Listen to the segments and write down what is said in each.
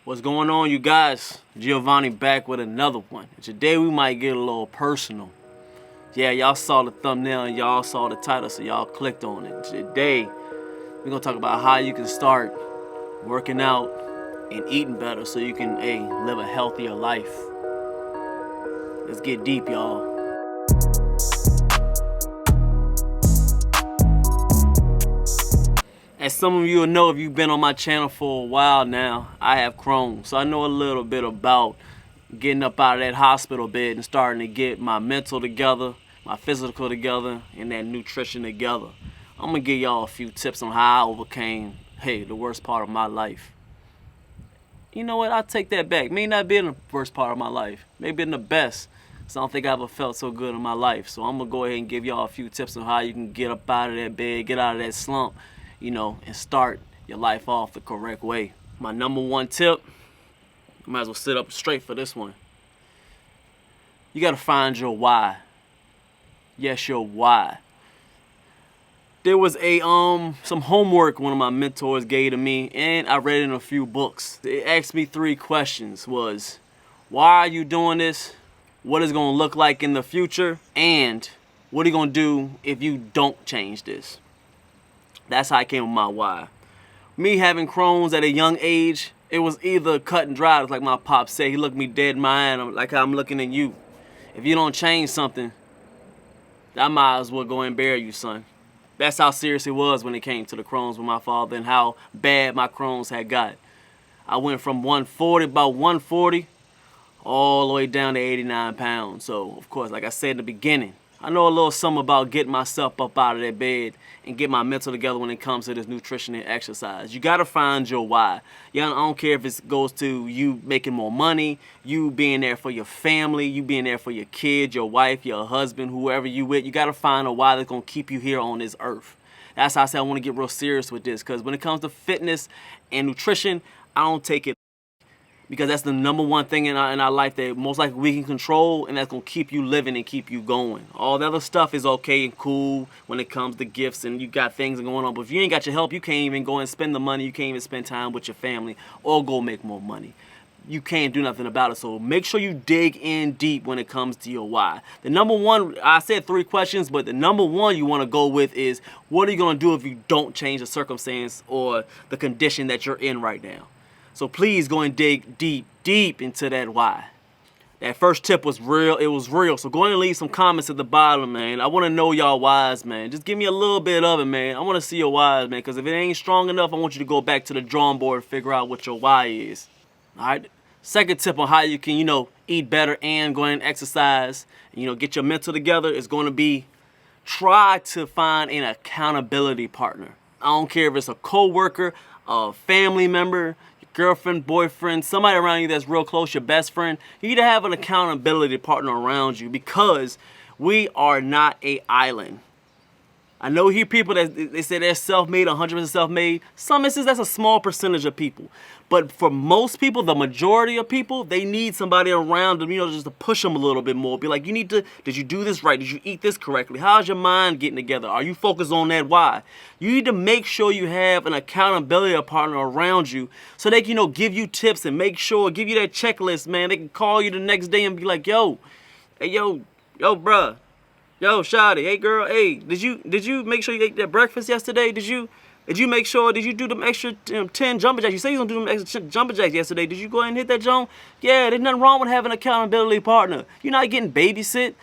What's going on, you guys? Giovonni back with another one. Today we might get a little personal. Yeah, y'all saw the thumbnail and y'all saw the title, so y'all clicked on it. Today we're gonna talk about how you can start working out and eating better so you can live a healthier life. Let's get deep, y'all. As some of you will know, if you've been on my channel for a while now, I have Crohn. So I know a little bit about getting up out of that hospital bed and starting to get my mental together, my physical together, and that nutrition together. I'm gonna give y'all a few tips on how I overcame, the worst part of my life. You know what, I'll take that back. May not be in the worst part of my life, maybe in the best. So I don't think I ever felt so good in my life. So I'm gonna go ahead and give y'all a few tips on how you can get up out of that bed, get out of that slump, and start your life off the correct way. My number one tip, I might as well sit up straight for this one. You gotta find your why. Yes, your why. There was some homework one of my mentors gave to me, and I read it in a few books. They asked me 3 questions. Was, why are you doing this? What is it gonna look like in the future? And what are you gonna do if you don't change this? That's how I came with my why. Me having Crohn's at a young age, it was either cut and dry. It's like my pop said. He looked me dead in my eye, and like how I'm looking at you. If you don't change something, I might as well go and bury you, son. That's how serious it was when it came to the Crohn's with my father and how bad my Crohn's had got. I went from about 140, all the way down to 89 pounds. So, of course, like I said in the beginning, I know a little something about getting myself up out of that bed and get my mental together when it comes to this nutrition and exercise. You gotta find your why. Yeah, I don't care if it goes to you making more money, you being there for your family, you being there for your kids, your wife, your husband, whoever you with. You gotta find a why that's gonna keep you here on this earth. That's how I say I wanna get real serious with this, because when it comes to fitness and nutrition, I don't take it, because that's the number one thing in our life that most likely we can control, and that's going to keep you living and keep you going. All the other stuff is okay and cool when it comes to gifts and you got things going on, but if you ain't got your help, you can't even go and spend the money, you can't even spend time with your family or go make more money. You can't do nothing about it, so make sure you dig in deep when it comes to your why. The number one, I said 3 questions, but the number one you want to go with is, what are you going to do if you don't change the circumstance or the condition that you're in right now? So please go and dig deep into that why. That first tip was real, it was real. So go ahead and leave some comments at the bottom, man. I want to know y'all whys, man. Just give me a little bit of it, man. I want to see your whys, man, because if it ain't strong enough, I want you to go back to the drawing board and figure out what your why is. All right? Second tip on how you can, eat better and go and exercise, and, get your mental together is going to be, try to find an accountability partner. I don't care if it's a co-worker, a family member, girlfriend, boyfriend, somebody around you that's real close, your best friend. You need to have an accountability partner around you, because we are not an island. I know you hear people that they say they're self-made, 100% self-made. Some instances, that's a small percentage of people. But for most people, the majority of people, they need somebody around them, just to push them a little bit more. Be like, did you do this right? Did you eat this correctly? How's your mind getting together? Are you focused on that why? You need to make sure you have an accountability partner around you so they can, give you tips and give you that checklist, man. They can call you the next day and be like, yo, bruh. Yo, shawty, hey girl, hey, did you make sure you ate that breakfast yesterday? Did you do them extra 10 jumper jacks? You say you gonna do them extra jumper jacks yesterday. Did you go ahead and hit that joint? Yeah, there's nothing wrong with having an accountability partner. You're not getting babysit.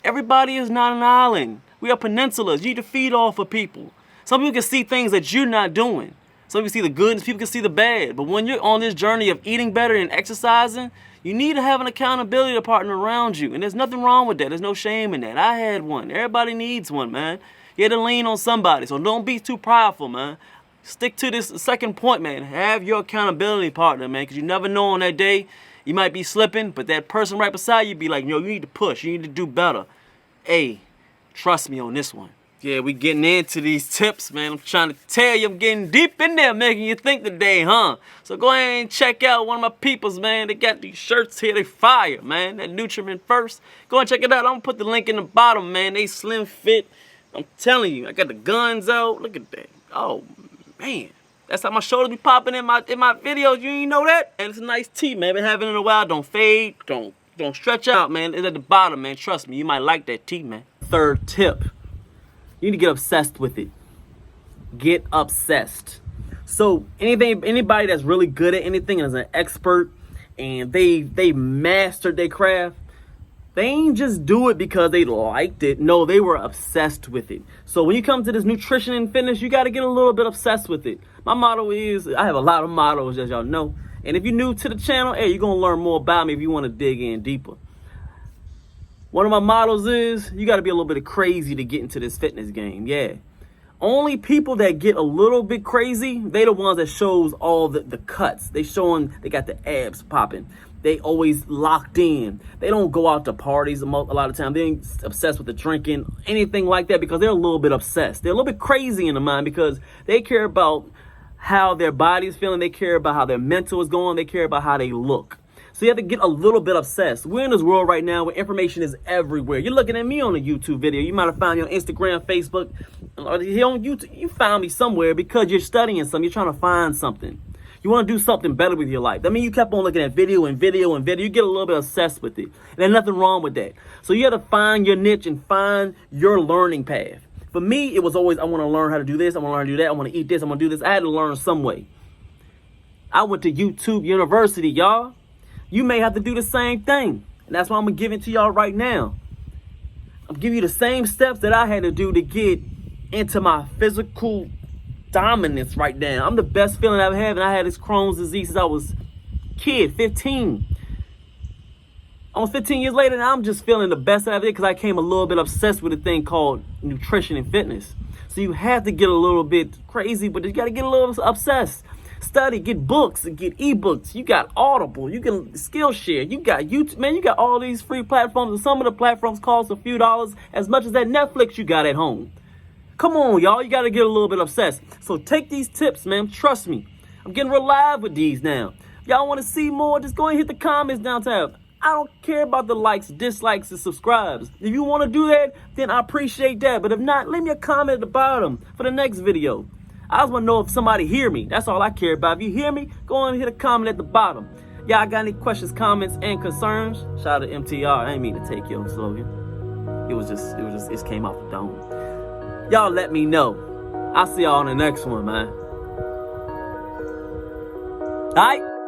Everybody is not an island. We are peninsulas. You need to feed off of people. Some people can see things that you're not doing. Some people see the good and people can see the bad. But when you're on this journey of eating better and exercising, you need to have an accountability partner around you. And there's nothing wrong with that. There's no shame in that. I had one. Everybody needs one, man. You had to lean on somebody. So don't be too prideful, man. Stick to this second point, man. Have your accountability partner, man. Because you never know on that day, you might be slipping. But that person right beside you be like, you need to push. You need to do better. Hey, trust me on this one. Yeah, we getting into these tips, man. I'm trying to tell you, I'm getting deep in there, making you think today, huh? So go ahead and check out one of my peoples, man. They got these shirts here, they fire, man. That Nutriment First. Go and check it out. I'm gonna put the link in the bottom, man. They slim fit. I'm telling you, I got the guns out. Look at that. Oh, man. That's how my shoulders be popping in my videos. You ain't know that? And it's a nice tee, man. Been having it in a while. Don't fade. Don't stretch out, man. It's at the bottom, man. Trust me, you might like that tee, man. Third tip, you need to get obsessed with it. Get obsessed. So anybody that's really good at anything and is an expert and they mastered their craft, they ain't just do it because they liked it. No, they were obsessed with it. So when you come to this nutrition and fitness, you got to get a little bit obsessed with it. My motto is, I have a lot of mottos, as y'all know. And if you're new to the channel, hey, you're going to learn more about me if you want to dig in deeper. One of my mottos is, you got to be a little bit crazy to get into this fitness game. Yeah. Only people that get a little bit crazy, they the ones that shows all the cuts. They showing they got the abs popping. They always locked in. They don't go out to parties a lot of time. They ain't obsessed with the drinking, anything like that, because they're a little bit obsessed. They're a little bit crazy in the mind because they care about how their body's feeling. They care about how their mental is going. They care about how they look. So you have to get a little bit obsessed. We're in this world right now where information is everywhere. You're looking at me on a YouTube video. You might have found me on Instagram, Facebook, or here on YouTube. You found me somewhere because you're studying something. You're trying to find something. You want to do something better with your life. That means you kept on looking at video and video and video. You get a little bit obsessed with it. And there's nothing wrong with that. So you have to find your niche and find your learning path. For me, it was always, I want to learn how to do this. I want to learn how to do that. I want to eat this. I want to do this. I had to learn some way. I went to YouTube University, y'all. You may have to do the same thing. And that's why I'm going to give it to y'all right now. I'm giving you the same steps that I had to do to get into my physical dominance right now. I'm the best feeling I've had, and I had this Crohn's disease since I was a kid, 15. Almost 15 years later, now I'm just feeling the best I've had because I came a little bit obsessed with a thing called nutrition and fitness. So you have to get a little bit crazy, but you got to get a little obsessed. Study, get books, and get ebooks. You got Audible, you can Skillshare, you got YouTube, man, you got all these free platforms, and some of the platforms cost a few dollars, as much as that Netflix you got at home. Come on, y'all, you got to get a little bit obsessed. So take these tips, man, trust me. I'm getting real live with these now. Y'all want to see more, just go and hit the comments down tab. I don't care about the likes, dislikes, and subscribes. If you want to do that, then I appreciate that. But if not, leave me a comment at the bottom for the next video. I just want to know if somebody hear me. That's all I care about. If you hear me, go on and hit a comment at the bottom. Y'all got any questions, comments, and concerns? Shout out to MTR. I ain't mean to take your slogan. It came off the dome. Y'all let me know. I'll see y'all on the next one, man. All right?